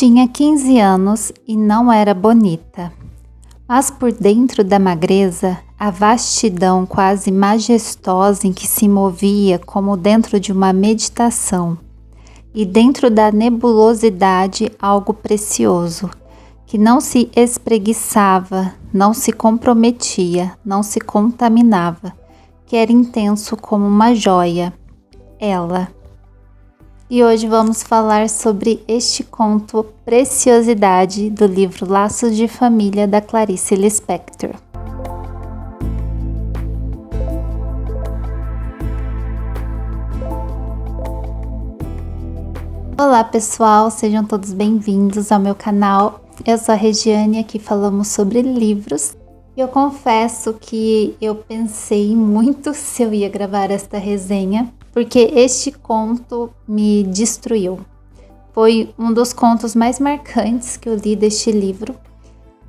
Tinha 15 anos e não era bonita, mas por dentro da magreza, a vastidão quase majestosa em que se movia como dentro de uma meditação, e dentro da nebulosidade algo precioso, que não se espreguiçava, não se comprometia, não se contaminava, que era intenso como uma joia, ela. E hoje vamos falar sobre este conto Preciosidade do livro Laços de Família da Clarice Lispector. Olá pessoal, sejam todos bem-vindos ao meu canal. Eu sou a Regiane e aqui falamos sobre livros. Eu confesso que eu pensei muito se eu ia gravar esta resenha, porque este conto me destruiu. Foi um dos contos mais marcantes que eu li deste livro.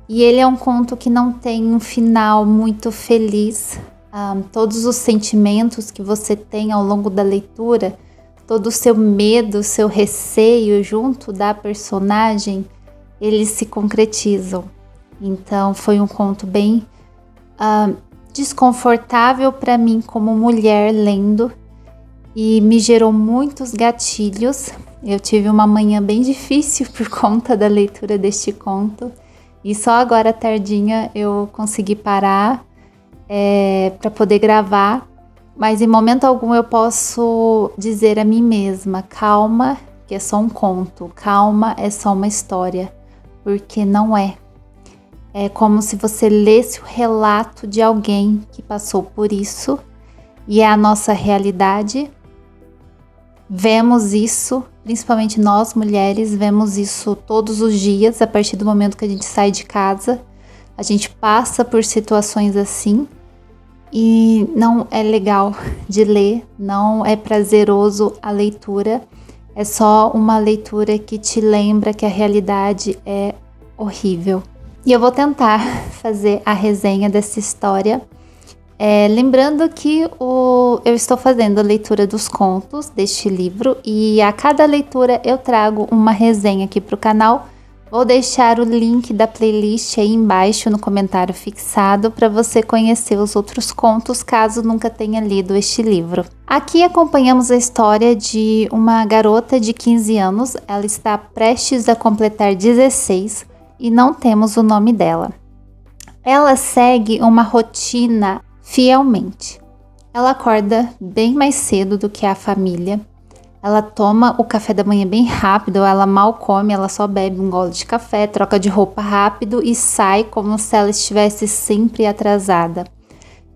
E ele é um conto que não tem um final muito feliz. Todos os sentimentos que você tem ao longo da leitura, todo o seu medo, o seu receio junto da personagem, eles se concretizam. Então foi um conto bem desconfortável para mim como mulher lendo. E me gerou muitos gatilhos. Eu tive uma manhã bem difícil por conta da leitura deste conto. E só agora tardinha eu consegui parar para poder gravar. Mas em momento algum eu posso dizer a mim mesma, calma, que é só um conto. Calma, é só uma história. Porque não é. É como se você lesse o relato de alguém que passou por isso. E é a nossa realidade. Vemos isso, principalmente nós mulheres, vemos isso todos os dias, a partir do momento que a gente sai de casa. A gente passa por situações assim e não é legal de ler, não é prazeroso a leitura. É só uma leitura que te lembra que a realidade é horrível. E eu vou tentar fazer a resenha dessa história. Lembrando que eu estou fazendo a leitura dos contos deste livro e a cada leitura eu trago uma resenha aqui para o canal. Vou deixar o link da playlist aí embaixo no comentário fixado para você conhecer os outros contos caso nunca tenha lido este livro. Aqui acompanhamos a história de uma garota de 15 anos, ela está prestes a completar 16 e não temos o nome dela. Ela segue uma rotina fielmente. Ela acorda bem mais cedo do que a família. Ela toma o café da manhã bem rápido, ela mal come, ela só bebe um gole de café, troca de roupa rápido e sai como se ela estivesse sempre atrasada.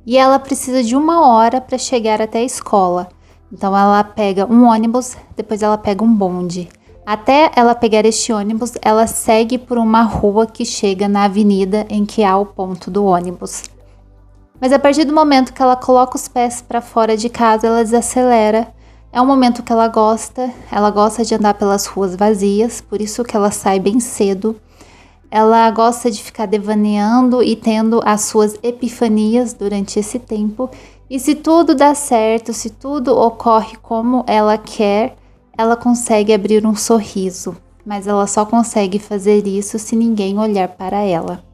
E ela precisa de 1 hora para chegar até a escola. Então ela pega um ônibus, depois ela pega um bonde. Até ela pegar este ônibus, ela segue por uma rua que chega na avenida em que há o ponto do ônibus. Mas a partir do momento que ela coloca os pés para fora de casa, ela desacelera. É um momento que ela gosta de andar pelas ruas vazias, por isso que ela sai bem cedo. Ela gosta de ficar devaneando e tendo as suas epifanias durante esse tempo. E se tudo dá certo, se tudo ocorre como ela quer, ela consegue abrir um sorriso. Mas ela só consegue fazer isso se ninguém olhar para ela.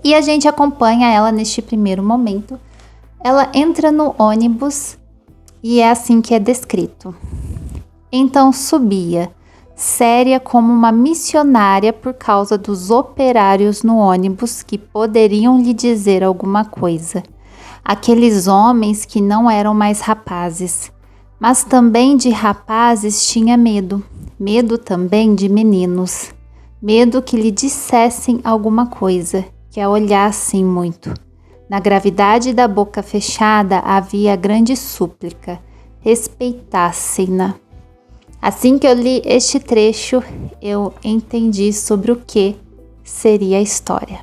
E a gente acompanha ela neste primeiro momento. Ela entra no ônibus e é assim que é descrito. Então subia, séria como uma missionária por causa dos operários no ônibus que poderiam lhe dizer alguma coisa. Aqueles homens que não eram mais rapazes, mas também de rapazes tinha medo. Medo também de meninos. Medo que lhe dissessem alguma coisa, que a olhassem muito. Na gravidade da boca fechada havia grande súplica, respeitassem-na. Assim que eu li este trecho, eu entendi sobre o que seria a história.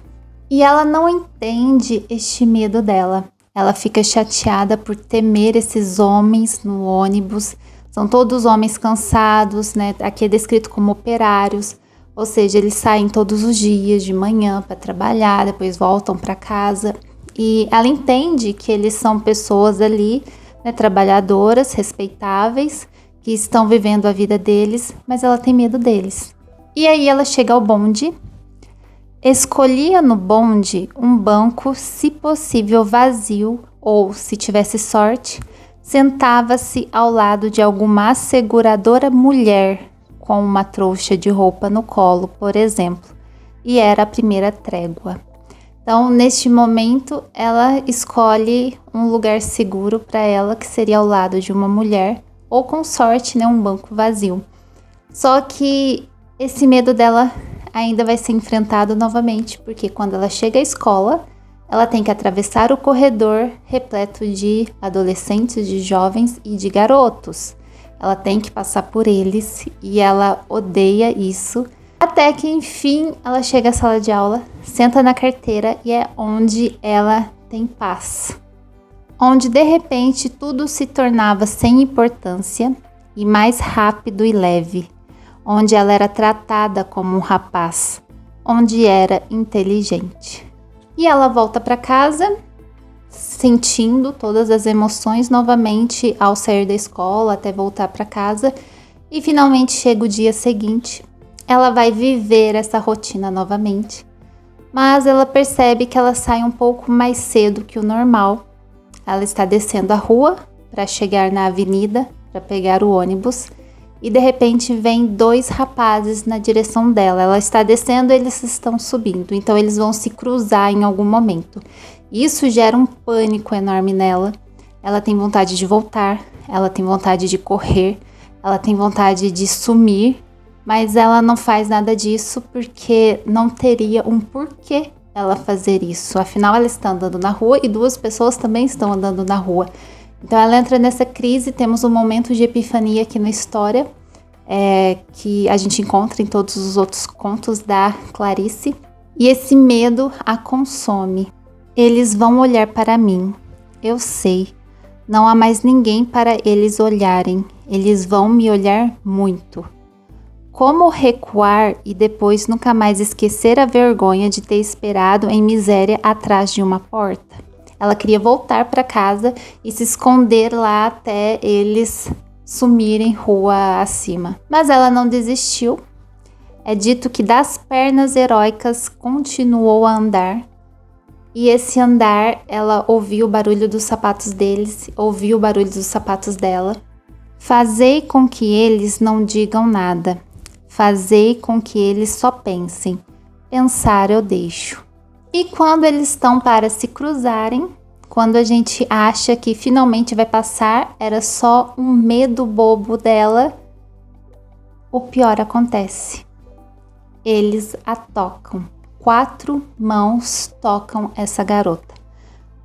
E ela não entende este medo dela. Ela fica chateada por temer esses homens no ônibus. São todos homens cansados, né? Aqui é descrito como operários. Ou seja, eles saem todos os dias de manhã para trabalhar, depois voltam para casa. E ela entende que eles são pessoas ali, né, trabalhadoras, respeitáveis, que estão vivendo a vida deles, mas ela tem medo deles. E aí ela chega ao bonde, escolhia no bonde um banco, se possível vazio, ou, se tivesse sorte, sentava-se ao lado de alguma asseguradora mulher com uma trouxa de roupa no colo, por exemplo, e era a primeira trégua. Então, neste momento, ela escolhe um lugar seguro para ela, que seria ao lado de uma mulher, ou com sorte, né, um banco vazio. Só que esse medo dela ainda vai ser enfrentado novamente, porque quando ela chega à escola, ela tem que atravessar o corredor repleto de adolescentes, de jovens e de garotos. Ela tem que passar por eles e ela odeia isso. Até que, enfim, ela chega à sala de aula, senta na carteira e é onde ela tem paz. Onde, de repente, tudo se tornava sem importância e mais rápido e leve. Onde ela era tratada como um rapaz. Onde era inteligente. E ela volta para casa, sentindo todas as emoções novamente ao sair da escola até voltar para casa. E finalmente chega o dia seguinte. Ela vai viver essa rotina novamente, mas ela percebe que ela sai um pouco mais cedo que o normal. Ela está descendo a rua para chegar na avenida, para pegar o ônibus, e de repente vem 2 rapazes na direção dela. Ela está descendo, eles estão subindo, então eles vão se cruzar em algum momento. Isso gera um pânico enorme nela. Ela tem vontade de voltar, ela tem vontade de correr, ela tem vontade de sumir, mas ela não faz nada disso porque não teria um porquê ela fazer isso. Afinal, ela está andando na rua e 2 pessoas também estão andando na rua. Então ela entra nessa crise. Temos um momento de epifania aqui na história, que a gente encontra em todos os outros contos da Clarice. E esse medo a consome. Eles vão olhar para mim, eu sei. Não há mais ninguém para eles olharem. Eles vão me olhar muito. Como recuar e depois nunca mais esquecer a vergonha de ter esperado em miséria atrás de uma porta? Ela queria voltar para casa e se esconder lá até eles sumirem rua acima. Mas ela não desistiu. É dito que das pernas heróicas continuou a andar. E esse andar, ela ouviu o barulho dos sapatos deles, ouviu o barulho dos sapatos dela. Fazei com que eles não digam nada. Fazei com que eles só pensem. Pensar eu deixo. E quando eles estão para se cruzarem, quando a gente acha que finalmente vai passar, era só um medo bobo dela, o pior acontece. Eles a tocam. 4 mãos tocam essa garota.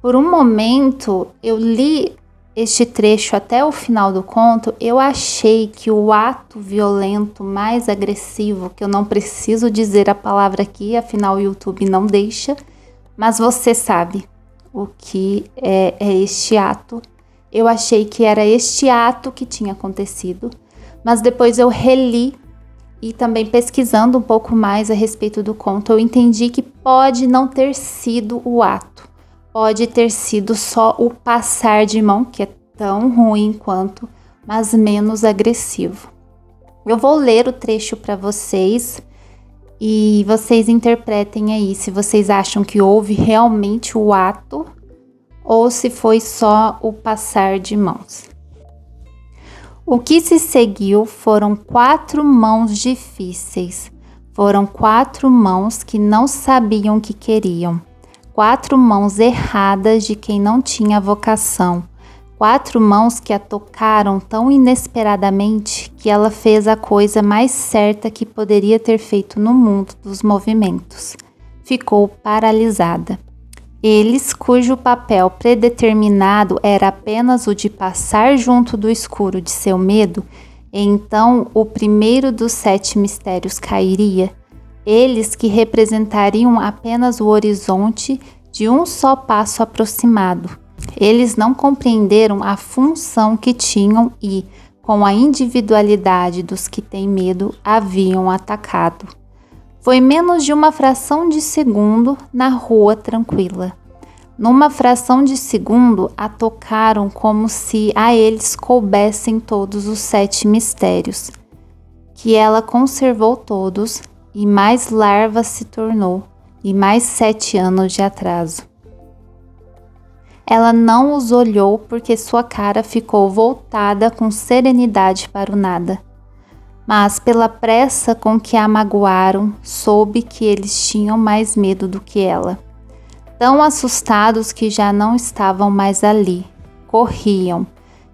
Por um momento, eu li este trecho até o final do conto, eu achei que o ato violento mais agressivo, que eu não preciso dizer a palavra aqui, afinal o YouTube não deixa, mas você sabe o que é este ato. Eu achei que era este ato que tinha acontecido, mas depois eu reli e também pesquisando um pouco mais a respeito do conto, eu entendi que pode não ter sido o ato. Pode ter sido só o passar de mão, que é tão ruim quanto, mas menos agressivo. Eu vou ler o trecho para vocês e vocês interpretem aí se vocês acham que houve realmente o ato ou se foi só o passar de mãos. O que se seguiu foram 4 mãos difíceis. Foram 4 mãos que não sabiam o que queriam. 4 mãos erradas de quem não tinha vocação. 4 mãos que a tocaram tão inesperadamente que ela fez a coisa mais certa que poderia ter feito no mundo dos movimentos. Ficou paralisada. Eles, cujo papel predeterminado era apenas o de passar junto do escuro de seu medo, e então o primeiro dos 7 mistérios cairia. Eles que representariam apenas o horizonte de um só passo aproximado. Eles não compreenderam a função que tinham e, com a individualidade dos que têm medo, haviam atacado. Foi menos de uma fração de segundo na rua tranquila. Numa fração de segundo, a tocaram como se a eles coubessem todos os 7 mistérios. que ela conservou todos, e mais larva se tornou, e mais 7 anos de atraso. Ela não os olhou porque sua cara ficou voltada com serenidade para o nada. Mas pela pressa com que a magoaram, soube que eles tinham mais medo do que ela. Tão assustados que já não estavam mais ali. Corriam.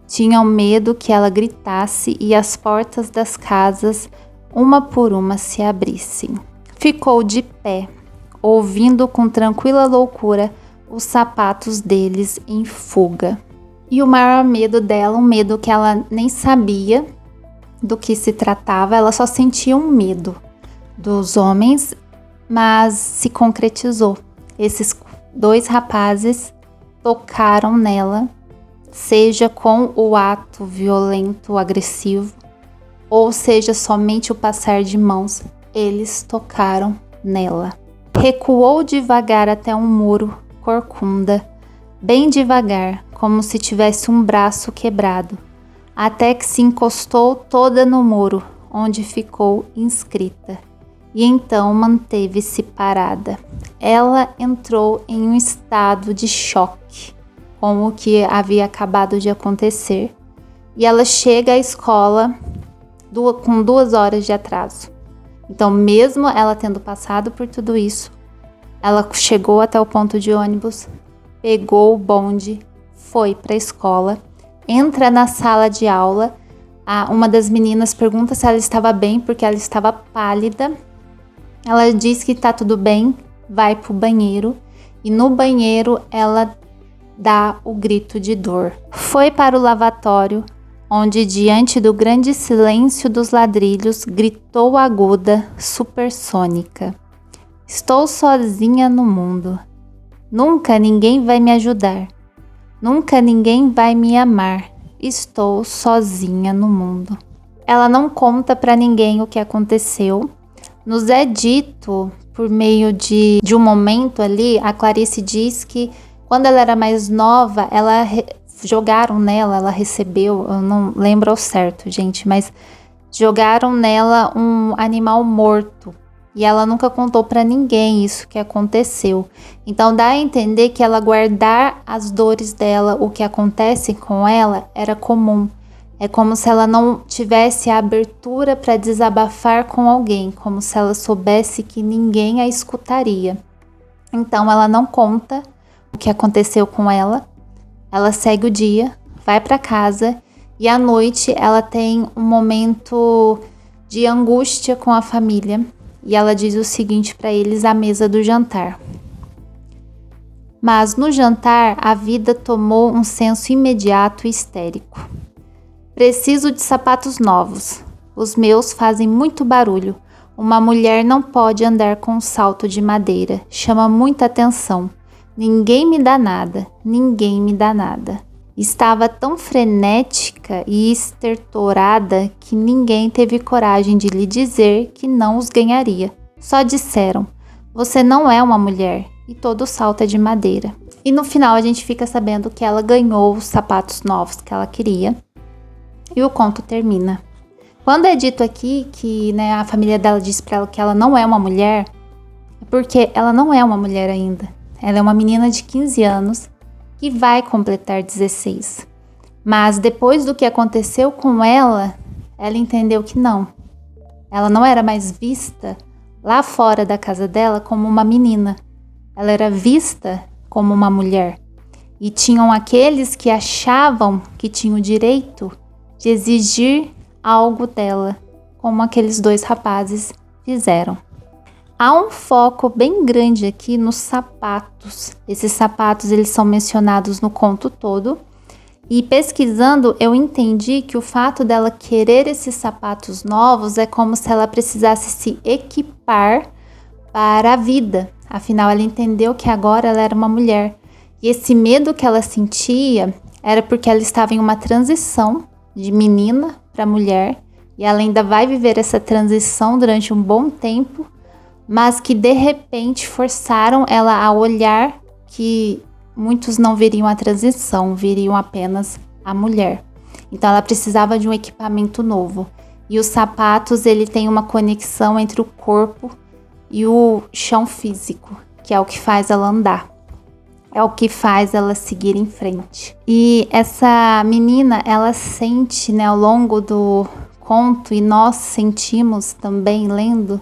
Tinham medo que ela gritasse e as portas das casas, uma por uma, se abrissem. Ficou de pé, ouvindo com tranquila loucura os sapatos deles em fuga. E o maior medo dela, um medo que ela nem sabia do que se tratava, ela só sentia um medo dos homens, mas se concretizou. Esses 2 rapazes tocaram nela, seja com o ato violento, agressivo, ou seja somente o passar de mãos, eles tocaram nela. Recuou devagar até um muro corcunda, bem devagar, como se tivesse um braço quebrado, até que se encostou toda no muro, onde ficou inscrita, e então manteve-se parada. Ela entrou em um estado de choque com o que havia acabado de acontecer, e ela chega à escola com 2 horas de atraso. Então, mesmo ela tendo passado por tudo isso, ela chegou até o ponto de ônibus, pegou o bonde, foi para a escola, entra na sala de aula. Uma das meninas pergunta se ela estava bem, porque ela estava pálida. Ela diz que está tudo bem, vai para o banheiro, e no banheiro ela dá o grito de dor. Foi para o lavatório, onde, diante do grande silêncio dos ladrilhos, gritou aguda, supersônica: "Estou sozinha no mundo. Nunca ninguém vai me ajudar. Nunca ninguém vai me amar. Estou sozinha no mundo." Ela não conta para ninguém o que aconteceu. Nos é dito, por meio de um momento ali, a Clarice diz que quando ela era mais nova, jogaram nela, ela recebeu, eu não lembro ao certo, gente, mas jogaram nela um animal morto. E ela nunca contou para ninguém isso que aconteceu. Então dá a entender que ela guardar as dores dela, o que acontece com ela, era comum. É como se ela não tivesse a abertura para desabafar com alguém, como se ela soubesse que ninguém a escutaria. Então ela não conta o que aconteceu com ela. Ela segue o dia, vai para casa, e à noite ela tem um momento de angústia com a família. E ela diz o seguinte para eles à mesa do jantar: "Mas no jantar a vida tomou um senso imediato e histérico. Preciso de sapatos novos. Os meus fazem muito barulho. Uma mulher não pode andar com um salto de madeira. Chama muita atenção. Ninguém me dá nada, ninguém me dá nada." Estava tão frenética e estertorada que ninguém teve coragem de lhe dizer que não os ganharia. Só disseram: "Você não é uma mulher, e todo salto é de madeira." E no final a gente fica sabendo que ela ganhou os sapatos novos que ela queria. E o conto termina. Quando é dito aqui que a família dela diz para ela que ela não é uma mulher, é porque ela não é uma mulher ainda. Ela é uma menina de 15 anos que vai completar 16. Mas depois do que aconteceu com ela, ela entendeu que não. Ela não era mais vista lá fora da casa dela como uma menina. Ela era vista como uma mulher. E tinham aqueles que achavam que tinham o direito de exigir algo dela, como aqueles 2 rapazes fizeram. Há um foco bem grande aqui nos sapatos. Esses sapatos eles são mencionados no conto todo. E pesquisando, eu entendi que o fato dela querer esses sapatos novos é como se ela precisasse se equipar para a vida. Afinal, ela entendeu que agora ela era uma mulher. E esse medo que ela sentia era porque ela estava em uma transição de menina para mulher. E ela ainda vai viver essa transição durante um bom tempo, mas que de repente forçaram ela a olhar que muitos não veriam a transição, viriam apenas a mulher. Então ela precisava de um equipamento novo. E os sapatos, ele tem uma conexão entre o corpo e o chão físico, que é o que faz ela andar. É o que faz ela seguir em frente. E essa menina, ela sente, né, ao longo do conto, e nós sentimos também lendo,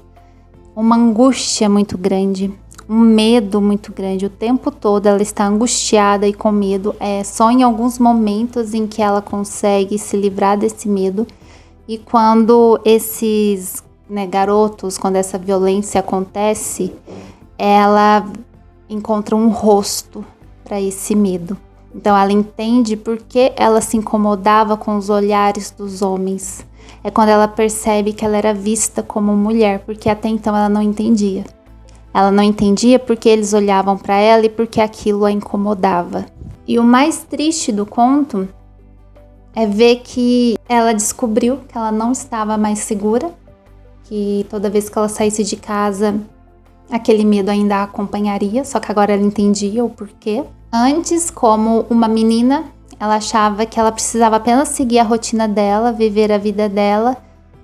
uma angústia muito grande, um medo muito grande. O tempo todo ela está angustiada e com medo. É só em alguns momentos em que ela consegue se livrar desse medo. E quando esses, né, garotos, quando essa violência acontece, ela encontra um rosto para esse medo. Então ela entende por que ela se incomodava com os olhares dos homens. É quando ela percebe que ela era vista como mulher, porque até então ela não entendia. Ela não entendia porque eles olhavam para ela e porque aquilo a incomodava. E o mais triste do conto é ver que ela descobriu que ela não estava mais segura, que toda vez que ela saísse de casa, aquele medo ainda a acompanharia, só que agora ela entendia o porquê. Antes, como uma menina, ela achava que ela precisava apenas seguir a rotina dela, viver a vida dela,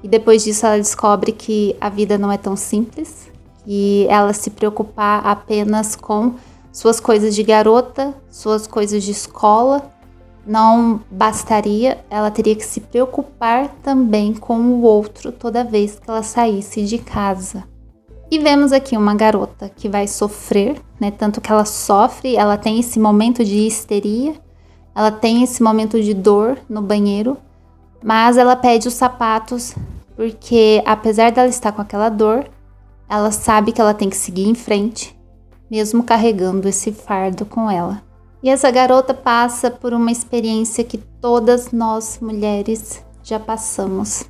e depois disso ela descobre que a vida não é tão simples, e ela se preocupar apenas com suas coisas de garota, suas coisas de escola, não bastaria, ela teria que se preocupar também com o outro toda vez que ela saísse de casa. E vemos aqui uma garota que vai sofrer, né? Tanto que ela sofre, ela tem esse momento de histeria, ela tem esse momento de dor no banheiro, mas ela pede os sapatos porque, apesar dela estar com aquela dor, ela sabe que ela tem que seguir em frente, mesmo carregando esse fardo com ela. E essa garota passa por uma experiência que todas nós mulheres já passamos.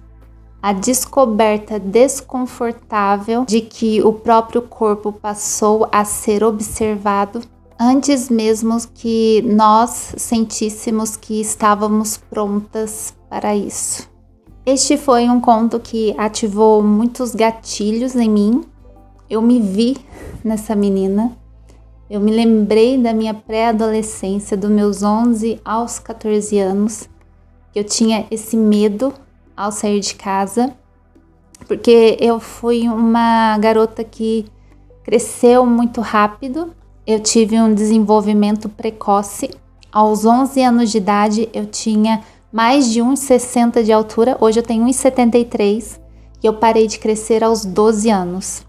A descoberta desconfortável de que o próprio corpo passou a ser observado antes mesmo que nós sentíssemos que estávamos prontas para isso. Este foi um conto que ativou muitos gatilhos em mim. Eu me vi nessa menina. Eu me lembrei da minha pré-adolescência, dos meus 11 aos 14 anos. Eu tinha esse medo ao sair de casa, porque eu fui uma garota que cresceu muito rápido. Eu tive um desenvolvimento precoce. Aos 11 anos de idade, eu tinha mais de 1,60 de altura. Hoje eu tenho 1,73 e eu parei de crescer aos 12 anos.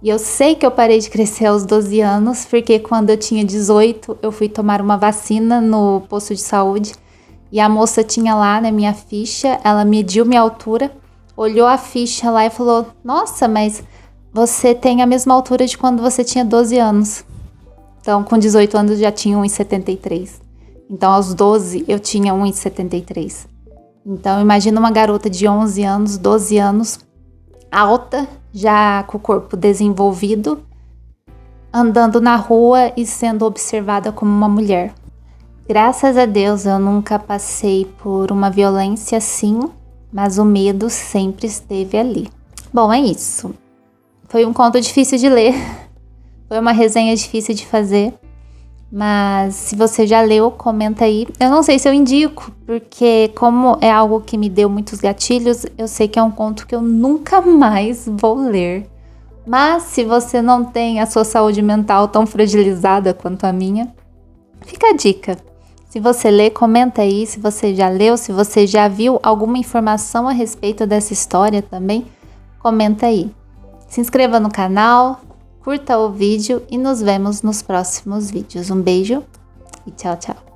E eu sei que eu parei de crescer aos 12 anos, porque quando eu tinha 18, eu fui tomar uma vacina no posto de saúde. E a moça tinha lá, né, minha ficha, ela mediu minha altura, olhou a ficha lá e falou: "Nossa, mas você tem a mesma altura de quando você tinha 12 anos. Então, com 18 anos, eu já tinha 1,73. Então, aos 12, eu tinha 1,73. Então, imagina uma garota de 11 anos, 12 anos, alta, já com o corpo desenvolvido, andando na rua e sendo observada como uma mulher. Graças a Deus eu nunca passei por uma violência assim, mas o medo sempre esteve ali. Bom, é isso. Foi um conto difícil de ler, foi uma resenha difícil de fazer, mas se você já leu, comenta aí. Eu não sei se eu indico, porque como é algo que me deu muitos gatilhos, eu sei que é um conto que eu nunca mais vou ler. Mas se você não tem a sua saúde mental tão fragilizada quanto a minha, fica a dica. Se você lê, comenta aí se você já leu, se você já viu alguma informação a respeito dessa história também, comenta aí. Se inscreva no canal, curta o vídeo e nos vemos nos próximos vídeos. Um beijo e tchau, tchau.